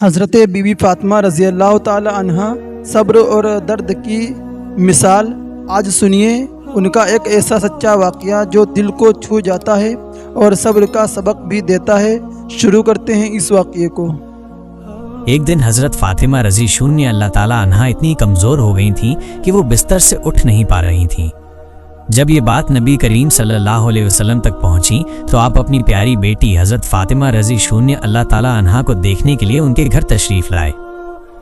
حضرت be be Fatima رضی اللہ تعالی عنہا صبر اور درد کی مثال آج سنیے ان کا ایک ایسا سچا واقعہ جو دل کو چھو جاتا ہے اور صبر کا سبق بھی دیتا ہے۔ شروع کرتے ہیں اس واقعے کو۔ ایک دن حضرت فاطمہ رضی اللہ تعالیٰ عنہا اتنی کمزور ہو گئی تھیں کہ وہ بستر سے اٹھ نہیں پا رہی تھیں۔ جب یہ بات نبی کریم صلی اللہ علیہ وسلم تک پہنچی تو آپ اپنی پیاری بیٹی حضرت فاطمہ رضی اللہ تعالیٰ عنہا کو دیکھنے کے لیے ان کے گھر تشریف لائے۔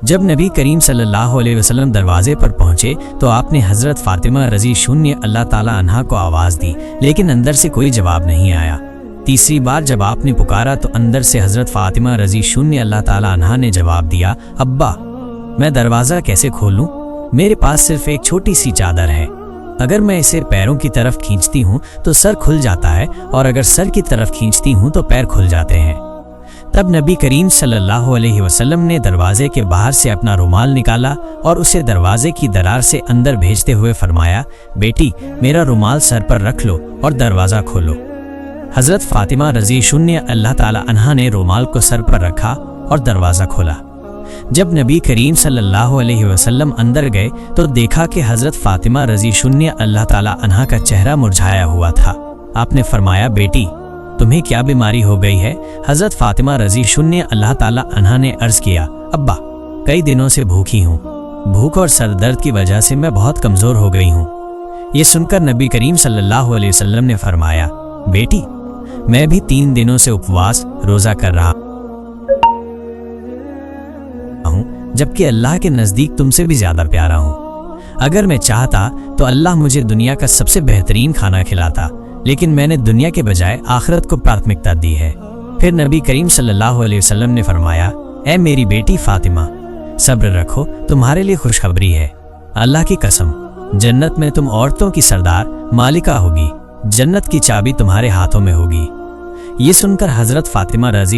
جب نبی کریم صلی اللہ علیہ وسلم دروازے پر پہنچے تو آپ نے حضرت فاطمہ رضی اللہ تعالیٰ عنہا کو آواز دی، لیکن اندر سے کوئی جواب نہیں آیا۔ تیسری بار جب آپ نے پکارا تو اندر سے حضرت فاطمہ رضی اللہ تعالیٰ عنہا نے جواب دیا، ابا میں دروازہ کیسے کھولوں؟ میرے پاس صرف ایک چھوٹی سی چادر ہے، اگر میں اسے پیروں کی طرف کھینچتی ہوں تو سر کھل جاتا ہے، اور اگر سر کی طرف کھینچتی ہوں تو پیر کھل جاتے ہیں۔ تب نبی کریم صلی اللہ علیہ وسلم نے دروازے کے باہر سے اپنا رومال نکالا اور اسے دروازے کی درار سے اندر بھیجتے ہوئے فرمایا، بیٹی میرا رومال سر پر رکھ لو اور دروازہ کھولو۔ حضرت فاطمہ رضی اللہ تعالی عنہا نے رومال کو سر پر رکھا اور دروازہ کھولا۔ جب نبی کریم صلی اللہ علیہ وسلم اندر گئے تو دیکھا کہ حضرت فاطمہ رضی اللہ تعالی عنہا کا چہرہ مرجھایا ہوا تھا۔ آپ نے فرمایا، بیٹی تمہیں کیا بیماری ہو گئی ہے؟ حضرت فاطمہ رضی اللہ تعالی عنہا نے عرض کیا، ابا کئی دنوں سے بھوکی ہوں، بھوک اور سر درد کی وجہ سے میں بہت کمزور ہو گئی ہوں۔ یہ سن کر نبی کریم صلی اللہ علیہ وسلم نے فرمایا، بیٹی میں بھی 3 دنوں سے اپواس روزہ کر رہا ہوں، جبکہ اللہ کے نزدیک تم سے بھی زیادہ پیارا ہوں۔ اگر میں چاہتا تو اللہ مجھے دنیا کا سب سے بہترین کھانا کھلاتا، لیکن میں نے دنیا کے بجائے آخرت کو پراتمکتا دی ہے۔ پھر نبی کریم صلی اللہ علیہ وسلم نے فرمایا، اے میری بیٹی فاطمہ صبر رکھو، تمہارے لیے خوشخبری ہے، اللہ کی قسم جنت میں تم عورتوں کی سردار مالکہ ہوگی، جنت کی چابی تمہارے ہاتھوں میں ہوگی۔ یہ سن کر حضرت فاطمہ رضی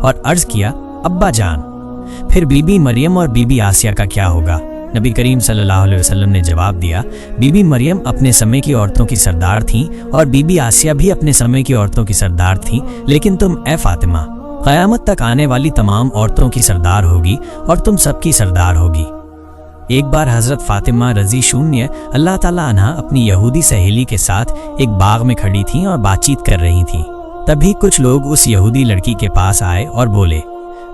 اور عرض کیا، ابا جان پھر بی بی مریم اور بی بی آسیہ کا کیا ہوگا؟ نبی کریم صلی اللہ علیہ وسلم نے جواب دیا، بی بی مریم اپنے سمے کی عورتوں کی سردار تھیں اور بی بی آسیہ بھی اپنے سمے کی عورتوں کی سردار تھیں، لیکن تم اے فاطمہ قیامت تک آنے والی تمام عورتوں کی سردار ہوگی اور تم سب کی سردار ہوگی۔ ایک بار حضرت فاطمہ رضی اللہ تعالیٰ عنہا اپنی یہودی سہیلی کے ساتھ ایک باغ میں کھڑی تھیں اور بات چیت کر رہی تھیں۔ تبھی کچھ لوگ اس یہودی لڑکی کے پاس آئے اور بولے،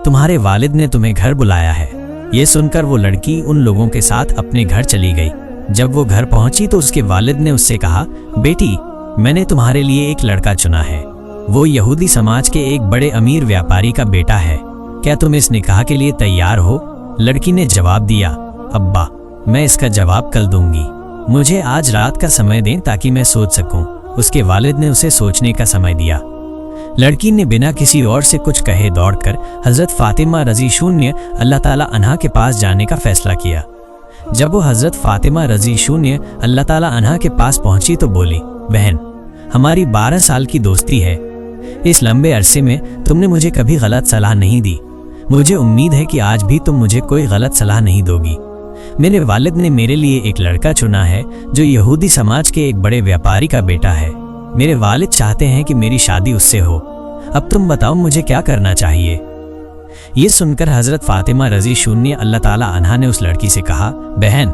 تمہارے والد نے تمہیں گھر بلایا ہے۔ یہ سن کر وہ لڑکی ان لوگوں کے ساتھ اپنے گھر چلی گئی۔ جب وہ گھر پہنچی تو اس کے والد نے اس سے کہا، بیٹی میں نے تمہارے لیے ایک لڑکا چنا ہے، وہ یہودی سماج کے ایک بڑے امیر ویاپاری کا بیٹا ہے، کیا تم اس نکاح کے لیے تیار ہو؟ لڑکی نے جواب دیا، ابا میں اس کا جواب کل دوں گی، مجھے آج رات کا سمے دیں تاکہ میں سوچ سکوں۔ اس کے والد نے اسے سوچنے کا سمے دیا۔ لڑکی نے بنا کسی اور سے کچھ کہے دوڑ کر حضرت فاطمہ رضی اللہ تعالی عنہا کے پاس جانے کا فیصلہ کیا۔ جب وہ حضرت فاطمہ رضی اللہ تعالی عنہا کے پاس پہنچی تو بولی، بہن ہماری 12 سال کی دوستی ہے، اس لمبے عرصے میں تم نے مجھے کبھی غلط صلاح نہیں دی، مجھے امید ہے کہ آج بھی تم مجھے کوئی غلط صلاح نہیں دو گی۔ میرے والد نے میرے لیے ایک لڑکا چنا ہے جو یہودی سماج کے ایک بڑے ویاپاری کا بیٹا ہے، میرے والد چاہتے ہیں کہ میری شادی اس سے ہو، اب تم بتاؤ مجھے کیا کرنا چاہیے؟ یہ سن کر حضرت فاطمہ رضی اللہ تعالی عنہا نے اس لڑکی سے کہا، بہن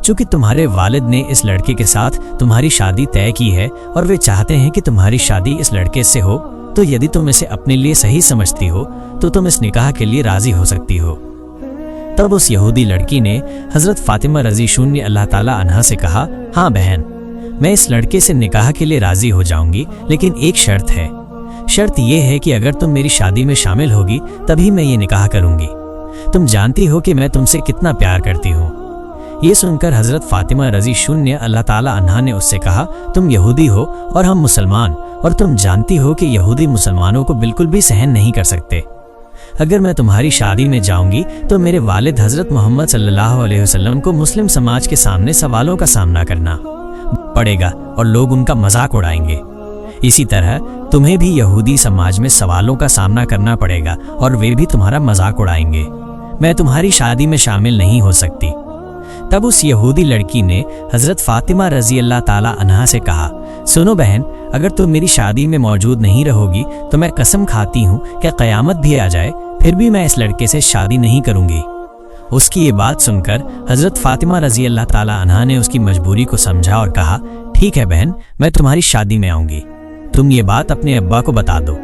چونکہ تمہارے والد نے اس لڑکے کے ساتھ تمہاری شادی طے کی ہے اور وہ چاہتے ہیں کہ تمہاری شادی اس لڑکے سے ہو، تو یدی تم اسے اپنے لیے صحیح سمجھتی ہو تو تم اس نکاح کے لیے راضی ہو سکتی ہو۔ تب اس یہودی لڑکی نے حضرت فاطمہ رضی اللہ تعالی عنہا سے کہا، ہاں بہن میں اس لڑکے سے نکاح کے لیے راضی ہو جاؤں گی، لیکن ایک شرط ہے، شرط یہ ہے کہ اگر تم میری شادی میں شامل ہوگی تبھی میں یہ نکاح کروں گی، تم جانتی ہو کہ میں تم سے کتنا پیار کرتی ہوں۔ یہ سن کر حضرت فاطمہ رضی اللہ تعالی عنہا نے اس سے کہا، تم یہودی ہو اور ہم مسلمان، اور تم جانتی ہو کہ یہودی مسلمانوں کو بالکل بھی سہن نہیں کر سکتے، اگر میں تمہاری شادی میں جاؤں گی تو میرے والد حضرت محمد صلی اللہ علیہ وسلم کو مسلم سماج کے سامنے سوالوں کا سامنا کرنا پڑے گا اور لوگ ان کا مذاق اڑائیں گے، اسی طرح تمہیں بھی یہودی سماج میں سوالوں کا سامنا کرنا پڑے گا اور وہ بھی تمہارا مذاق اڑائیں گے، میں تمہاری شادی میں شامل نہیں ہو سکتی۔ تب اس یہودی لڑکی نے حضرت فاطمہ رضی اللہ تعالی عنہا سے کہا، سنو بہن، اگر تم میری شادی میں موجود نہیں رہو گی تو میں قسم کھاتی ہوں کہ قیامت بھی آ جائے پھر بھی میں اس لڑکے سے شادی نہیں کروں گی۔ اس کی یہ بات سن کر حضرت فاطمہ رضی اللہ تعالی عنہا نے اس کی مجبوری کو سمجھا اور کہا، ٹھیک ہے بہن، میں تمہاری شادی میں آؤں گی، تم یہ بات اپنے ابا کو بتا دو۔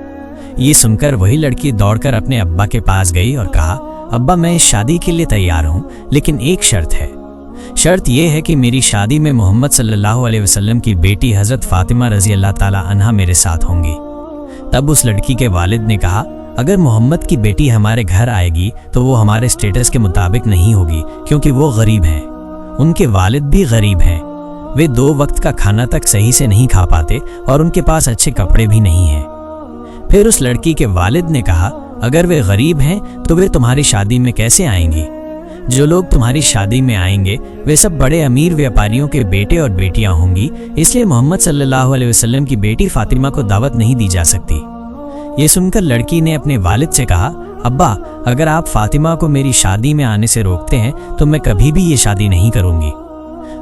یہ سن کر وہی لڑکی دوڑ کر اپنے ابا کے پاس گئی اور کہا، ابا میں اس شادی کے لیے تیار ہوں، لیکن ایک شرط ہے۔ شرط یہ ہے کہ میری شادی میں محمد صلی اللہ علیہ وسلم کی بیٹی حضرت فاطمہ رضی اللہ تعالی عنہا میرے ساتھ ہوں گی۔ تب اس لڑکی کے والد نے کہا، اگر محمد کی بیٹی ہمارے گھر آئے گی تو وہ ہمارے سٹیٹس کے مطابق نہیں ہوگی، کیونکہ وہ غریب ہیں، ان کے والد بھی غریب ہیں، وہ 2 وقت کا کھانا تک صحیح سے نہیں کھا پاتے اور ان کے پاس اچھے کپڑے بھی نہیں ہیں۔ پھر اس لڑکی کے والد نے کہا، اگر وہ غریب ہیں تو وہ تمہاری شادی میں کیسے آئیں گی؟ جو لوگ تمہاری شادی میں آئیں گے وہ سب بڑے امیر ویاپاریوں کے بیٹے اور بیٹیاں ہوں گی، اس لیے محمد صلی اللہ علیہ وسلم کی بیٹی فاطمہ کو دعوت نہیں دی جا سکتی۔ یہ سن کر لڑکی نے اپنے والد سے کہا، ابا اگر آپ فاطمہ کو میری شادی میں آنے سے روکتے ہیں تو میں کبھی بھی یہ شادی نہیں کروں گی۔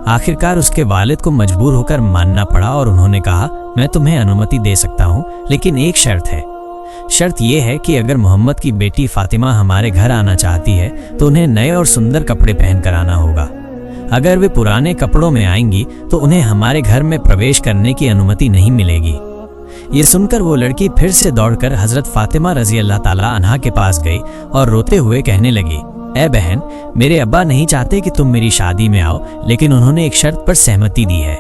آخرکار اس کے والد کو مجبور ہو کر ماننا پڑا اور انہوں نے کہا، میں تمہیں انومتی دے سکتا ہوں، لیکن ایک شرط ہے۔ شرط یہ ہے کہ اگر محمد کی بیٹی فاطمہ ہمارے گھر آنا چاہتی ہے تو انہیں نئے اور سندر کپڑے پہن کر آنا ہوگا۔ اگر وہ پرانے کپڑوں میں آئیں گی تو انہیں ہمارے گھر میں پرویش کرنے کی انومتی نہیں ملے گی۔ یہ سن کر وہ لڑکی پھر سے دوڑ کر حضرت فاطمہ رضی اللہ تعالی عنہا کے پاس گئی اور روتے ہوئے کہنے لگی، اے بہن، میرے ابا نہیں چاہتے کہ تم میری شادی میں آؤ، لیکن انہوں نے ایک شرط پر سہمتی دی ہے۔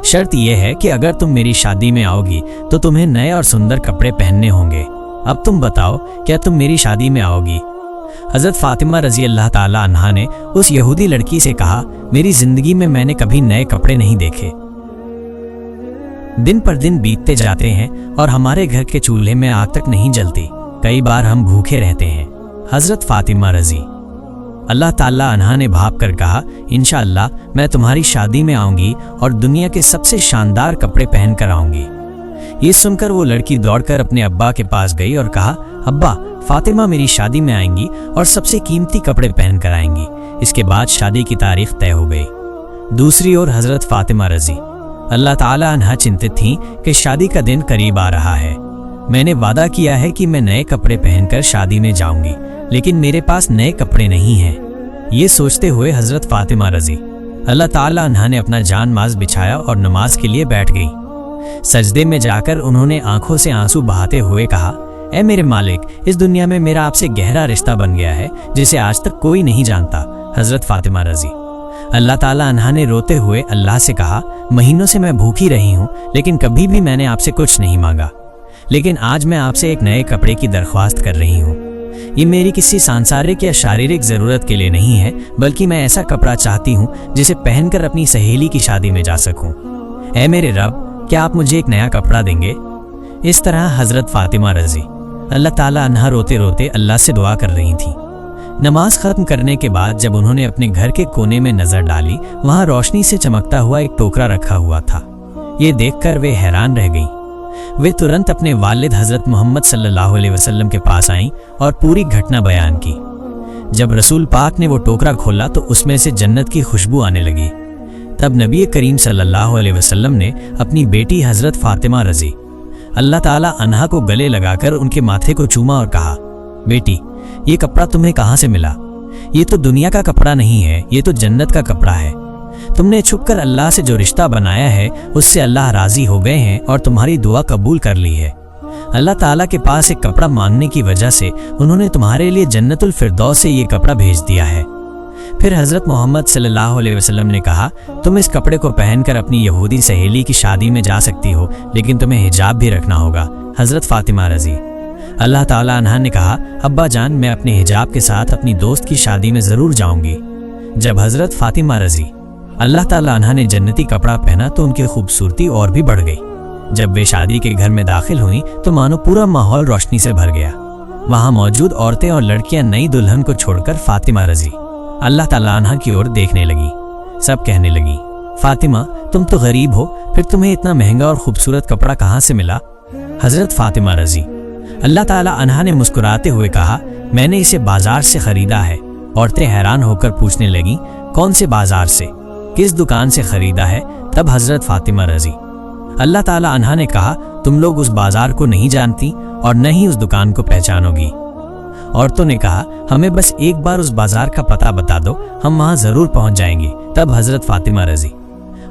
شرط یہ ہے کہ اگر تم میری شادی میں آؤ گی تو تمہیں نئے اور سندر کپڑے پہننے ہوں گے۔ اب تم بتاؤ، کیا تم میری شادی میں آؤ گی؟ حضرت فاطمہ رضی اللہ تعالی عنہا نے اس یہودی لڑکی سے کہا، میری زندگی میں نے کبھی نئے کپڑے نہیں دیکھے۔ دن پر دن بیتتے جاتے ہیں اور ہمارے گھر کے چولہے میں آگ تک نہیں جلتی، کئی بار ہم بھوکے رہتے ہیں۔ حضرت فاطمہ رضی اللہ تعالی عنہا نے بھاپ کر کہا، انشاءاللہ میں تمہاری شادی میں آؤں گی اور دنیا کے سب سے شاندار کپڑے پہن کر آؤں گی۔ یہ سن کر وہ لڑکی دوڑ کر اپنے ابا کے پاس گئی اور کہا، ابا فاطمہ میری شادی میں آئیں گی اور سب سے قیمتی کپڑے پہن کر آئیں گی۔ اس کے بعد شادی کی تاریخ طے ہو گئی۔ دوسری اور حضرت فاطمہ رضی اللہ تعالی عنہا چنتت تھیں کہ شادی کا دن قریب آ رہا ہے، میں نے وعدہ کیا ہے کہ میں نئے کپڑے پہن کر شادی میں جاؤں گی، لیکن میرے پاس نئے کپڑے نہیں ہیں۔ یہ سوچتے ہوئے حضرت فاطمہ رضی اللہ تعالی عنہا نے اپنا جان ماز بچھایا اور نماز کے لیے بیٹھ گئی۔ سجدے میں جا کر انہوں نے آنکھوں سے آنسو بہاتے ہوئے کہا، اے میرے مالک، اس دنیا میں میرا آپ سے گہرا رشتہ بن گیا ہے جسے آج تک کوئی نہیں جانتا۔ حضرت فاطمہ رضی اللہ تعالی عنہا نے روتے ہوئے اللہ سے کہا، مہینوں سے میں بھوکی رہی ہوں، لیکن کبھی بھی میں نے آپ سے کچھ نہیں مانگا، لیکن آج میں آپ سے ایک نئے کپڑے کی درخواست کر رہی ہوں۔ یہ میری کسی سانسارک یا شاریرک ضرورت کے لیے نہیں ہے، بلکہ میں ایسا کپڑا چاہتی ہوں جسے پہن کر اپنی سہیلی کی شادی میں جا سکوں۔ اے میرے رب، کیا آپ مجھے ایک نیا کپڑا دیں گے؟ اس طرح حضرت فاطمہ رضی اللہ تعالی عنہا روتے روتے اللہ سے دعا کر رہی تھیں۔ نماز ختم کرنے کے بعد جب انہوں نے اپنے گھر کے کونے میں نظر ڈالی، وہاں روشنی سے چمکتا ہوا ایک ٹوکرا رکھا ہوا تھا۔ یہ دیکھ کر وہ حیران رہ گئیں۔ وہ ترنت اپنے والد حضرت محمد صلی اللہ علیہ وسلم کے پاس آئیں اور پوری گھٹنا بیان کی۔ جب رسول پاک نے وہ ٹوکرا کھولا تو اس میں سے جنت کی خوشبو آنے لگی۔ تب نبی کریم صلی اللہ علیہ وسلم نے اپنی بیٹی حضرت فاطمہ رضی اللہ تعالی عنہا کو گلے لگا کر ان کے ماتھے کو چوما اور کہا، بیٹی، یہ کپڑا تمہیں کہاں سے ملا؟ یہ تو دنیا کا کپڑا نہیں ہے، یہ تو جنت کا کپڑا ہے۔ تم نے چھپ کر اللہ سے جو رشتہ بنایا ہے اس سے اللہ راضی ہو گئے ہیں اور تمہاری دعا قبول کر لی ہے۔ اللہ تعالیٰ کے پاس ایک کپڑا مانگنے کی وجہ سے انہوں نے تمہارے لیے جنت الفردوس سے یہ کپڑا بھیج دیا ہے۔ پھر حضرت محمد صلی اللہ علیہ وسلم نے کہا، تم اس کپڑے کو پہن کر اپنی یہودی سہیلی کی شادی میں جا سکتی ہو، لیکن تمہیں حجاب بھی رکھنا ہوگا۔ حضرت فاطمہ رضی اللہ تعالیٰ عنہا نے کہا، ابا جان، میں اپنے حجاب کے ساتھ اپنی دوست کی شادی میں ضرور جاؤں گی۔ جب حضرت فاطمہ رضی اللہ تعالیٰ عنہا نے جنتی کپڑا پہنا تو ان کی خوبصورتی اور بھی بڑھ گئی۔ جب وہ شادی کے گھر میں داخل ہوئیں تو مانو پورا ماحول روشنی سے بھر گیا۔ وہاں موجود عورتیں اور لڑکیاں نئی دلہن کو چھوڑ کر فاطمہ رضی اللہ تعالیٰ عنہا کی اور دیکھنے لگی۔ سب کہنے لگی، فاطمہ، تم تو غریب ہو، پھر تمہیں اتنا مہنگا اور خوبصورت کپڑا کہاں سے ملا؟ حضرت فاطمہ رضی اللہ تعالیٰ عنہا نے مسکراتے ہوئے کہا، میں نے اسے بازار سے خریدا ہے۔ عورتیں حیران ہو کر پوچھنے لگیں، کون سے بازار سے، کس دکان سے خریدا ہے؟ تب حضرت فاطمہ رضی اللہ تعالیٰ عنہا نے کہا تم لوگ اس بازار کو نہیں جانتی اور نہ ہی اس دکان کو پہچانو گی۔ عورتوں نے کہا ہمیں بس ایک بار اس بازار کا پتہ بتا دو، ہم وہاں ضرور پہنچ جائیں گے۔ تب حضرت فاطمہ رضی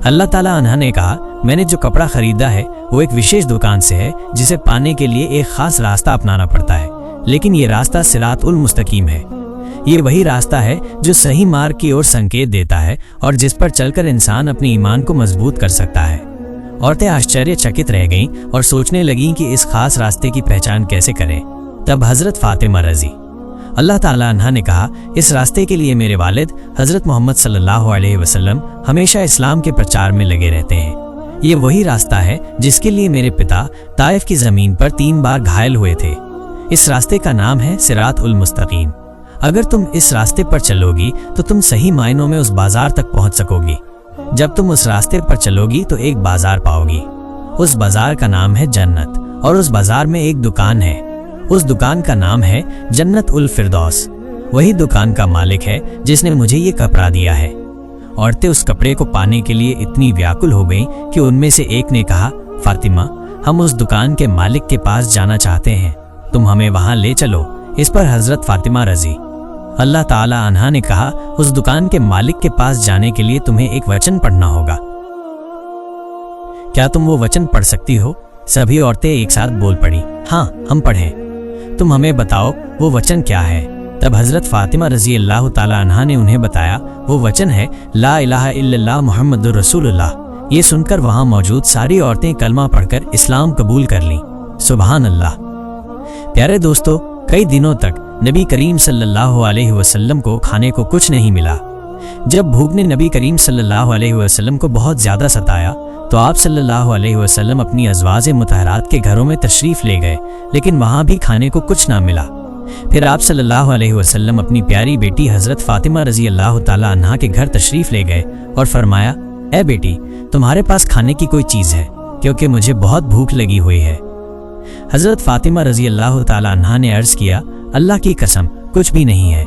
اللہ تعالیٰ عنہا نے کہا میں نے جو کپڑا خریدا ہے وہ ایک وشیش دکان سے ہے جسے پانے کے لیے ایک خاص راستہ اپنانا پڑتا ہے، لیکن یہ راستہ صراط المستقیم ہے۔ یہ وہی راستہ ہے جو صحیح مارگ کی اور سنکیت دیتا ہے اور جس پر چل کر انسان اپنے ایمان کو مضبوط کر سکتا ہے۔ عورتیں آشچریہ چکت رہ گئیں اور سوچنے لگیں کہ اس خاص راستے کی پہچان کیسے کریں۔ تب حضرت فاطمہ رضی اللہ تعالیٰ عنہا نے کہا اس راستے کے لیے میرے والد حضرت محمد صلی اللہ علیہ وسلم ہمیشہ اسلام کے پرچار میں لگے رہتے ہیں۔ یہ وہی راستہ ہے جس کے لیے میرے پتا طائف کی زمین پر 3 بار گھائل ہوئے تھے۔ اس راستے کا نام ہے صراط المستقیم۔ اگر تم اس راستے پر چلو گی تو تم صحیح معنوں میں اس بازار تک پہنچ سکو گی۔ جب تم اس راستے پر چلو گی تو ایک بازار پاؤ گی، اس بازار کا نام ہے جنت، اور اس بازار میں ایک دکان ہے، اس دکان کا نام ہے جنت الفردوس۔ وہی دکان کا مالک ہے جس نے مجھے یہ کپڑا دیا ہے۔ عورتیں اس کپڑے کو پانے کے لیے اتنی ویاکل ہو گئیں کہ ان میں سے ایک نے کہا فاطمہ ہم اس دکان کے مالک کے پاس جانا چاہتے ہیں، تم ہمیں وہاں لے چلو۔ اس پر حضرت فاطمہ رضی اللہ تعالیٰ عنہا نے کہا اس دکان کے مالک کے پاس جانے کے لیے تمہیں ایک وچن پڑھنا ہوگا، کیا تم وہ وچن پڑھ سکتی ہو؟ سبھی عورتیں ایک ساتھ بول پڑی ہاں ہم پڑھیں۔ تم ہمیں بتاؤ وہ وچن کیا ہے؟ تب حضرت فاطمہ رضی اللہ تعالیٰ عنہا نے انہیں بتایا وہ وچن ہے لا الہ الا اللہ محمد رسول اللہ۔ یہ سن کر وہاں موجود ساری عورتیں کلمہ پڑھ کر اسلام قبول کر لیں۔ سبحان اللہ۔ پیارے دوستو، کئی دنوں تک نبی کریم صلی اللہ علیہ وسلم کو کھانے کو کچھ نہیں ملا۔ جب بھوک نے نبی کریم صلی اللہ علیہ وسلم کو بہت زیادہ ستایا تو آپ صلی اللہ علیہ وسلم اپنی ازواج مطہرات کے گھروں میں تشریف لے گئے، لیکن وہاں بھی کھانے کو کچھ نہ ملا۔ پھر آپ صلی اللہ علیہ وسلم اپنی پیاری بیٹی حضرت فاطمہ رضی اللہ تعالیٰ عنہا کے گھر تشریف لے گئے اور فرمایا اے بیٹی تمہارے پاس کھانے کی کوئی چیز ہے کیونکہ مجھے بہت بھوک لگی ہوئی ہے۔ حضرت فاطمہ رضی اللہ تعالیٰ عنہا نے عرض کیا اللہ کی قسم کچھ بھی نہیں ہے۔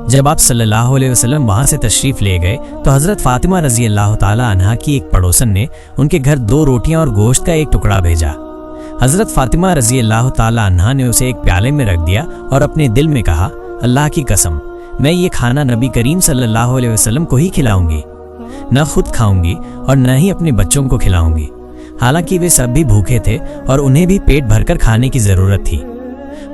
جب آپ صلی اللہ علیہ وسلم وہاں سے تشریف لے گئے تو حضرت فاطمہ رضی اللہ تعالیٰ عنہا کی ایک پڑوسن نے ان کے گھر 2 روٹیاں اور گوشت کا ایک ٹکڑا بھیجا۔ حضرت فاطمہ رضی اللہ تعالیٰ عنہا نے اسے ایک پیالے میں رکھ دیا اور اپنے دل میں کہا اللہ کی قسم میں یہ کھانا نبی کریم صلی اللہ علیہ وسلم کو ہی کھلاؤں گی، نہ خود کھاؤں گی اور نہ ہی اپنے بچوں کو کھلاؤں گی، حالانکہ وہ سب بھی بھوکے تھے اور انہیں بھی پیٹ بھر کر کھانے کی ضرورت تھی۔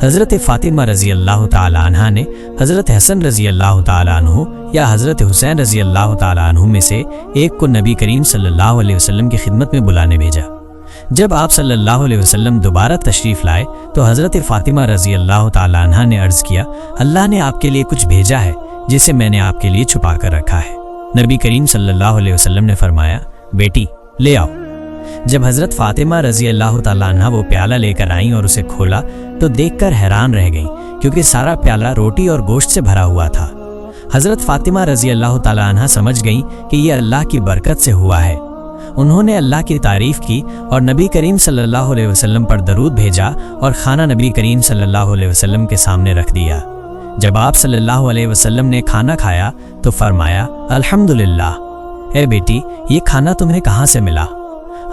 حضرت فاطمہ رضی اللہ تعالیٰ عنہا نے حضرت حسن رضی اللہ تعالیٰ عنہ یا حضرت حسین رضی اللہ تعالیٰ عنہ میں سے ایک کو نبی کریم صلی اللہ علیہ وسلم کی خدمت میں بلانے بھیجا۔ جب آپ صلی اللہ علیہ وسلم دوبارہ تشریف لائے تو حضرت فاطمہ رضی اللہ تعالیٰ عنہا نے عرض کیا اللہ نے آپ کے لیے کچھ بھیجا ہے جسے میں نے آپ کے لیے چھپا کر رکھا ہے۔ نبی کریم صلی اللہ علیہ وسلم نے فرمایا بیٹی لے آؤ۔ جب حضرت فاطمہ رضی اللہ تعالیٰ عنہا وہ پیالہ لے کر آئیں اور اسے کھولا تو دیکھ کر حیران رہ گئیں کیونکہ سارا پیالہ روٹی اور گوشت سے بھرا ہوا تھا۔ حضرت فاطمہ رضی اللہ تعالیٰ عنہا سمجھ گئیں کہ یہ اللہ کی برکت سے ہوا ہے۔ انہوں نے اللہ کی تعریف کی اور نبی کریم صلی اللہ علیہ وسلم پر درود بھیجا اور کھانا نبی کریم صلی اللہ علیہ وسلم کے سامنے رکھ دیا۔ جب آپ صلی اللہ علیہ وسلم نے کھانا کھایا تو فرمایا الحمدللہ، اے بیٹی یہ کھانا تمہیں کہاں سے ملا؟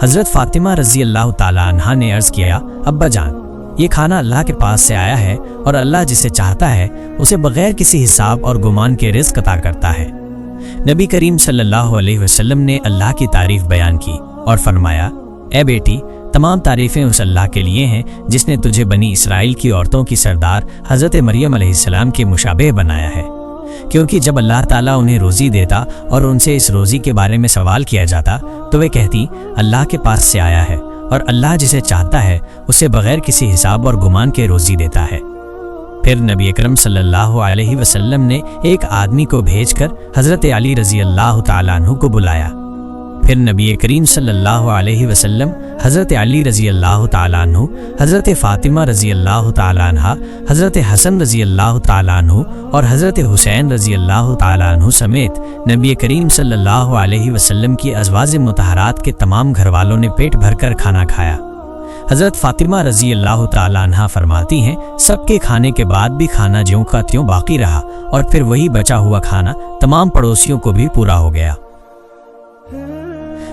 حضرت فاطمہ رضی اللہ تعالیٰ عنہا نے عرض کیا ابا جان یہ کھانا اللہ کے پاس سے آیا ہے اور اللہ جسے چاہتا ہے اسے بغیر کسی حساب اور گمان کے رزق عطا کرتا ہے۔ نبی کریم صلی اللہ علیہ وسلم نے اللہ کی تعریف بیان کی اور فرمایا اے بیٹی تمام تعریفیں اس اللہ کے لیے ہیں جس نے تجھے بنی اسرائیل کی عورتوں کی سردار حضرت مریم علیہ السلام کے مشابہ بنایا ہے، کیونکہ جب اللہ تعالیٰ انہیں روزی دیتا اور ان سے اس روزی کے بارے میں سوال کیا جاتا تو وہ کہتی اللہ کے پاس سے آیا ہے اور اللہ جسے چاہتا ہے اسے بغیر کسی حساب اور گمان کے روزی دیتا ہے۔ پھر نبی اکرم صلی اللہ علیہ وسلم نے ایک آدمی کو بھیج کر حضرت علی رضی اللہ تعالیٰ عنہ کو بلایا۔ پھر نبی کریم صلی اللہ علیہ وسلم حضرت علی رضی اللہ تعالیٰ عنہ، حضرت فاطمہ رضی اللہ تعالیٰ عنہ، حضرت حسن رضی اللہ تعالیٰ عنہ اور حضرت حسین رضی اللہ تعالیٰ عنہ سمیت نبی کریم صلی اللہ علیہ وسلم کی ازواج مطہرات کے تمام گھر والوں نے پیٹ بھر کر کھانا کھایا۔ حضرت فاطمہ رضی اللہ تعالیٰ عنہ فرماتی ہیں سب کے کھانے کے بعد بھی کھانا جیوں کا تیوں باقی رہا اور پھر وہی بچا ہوا کھانا تمام پڑوسیوں کو بھی پورا ہو گیا۔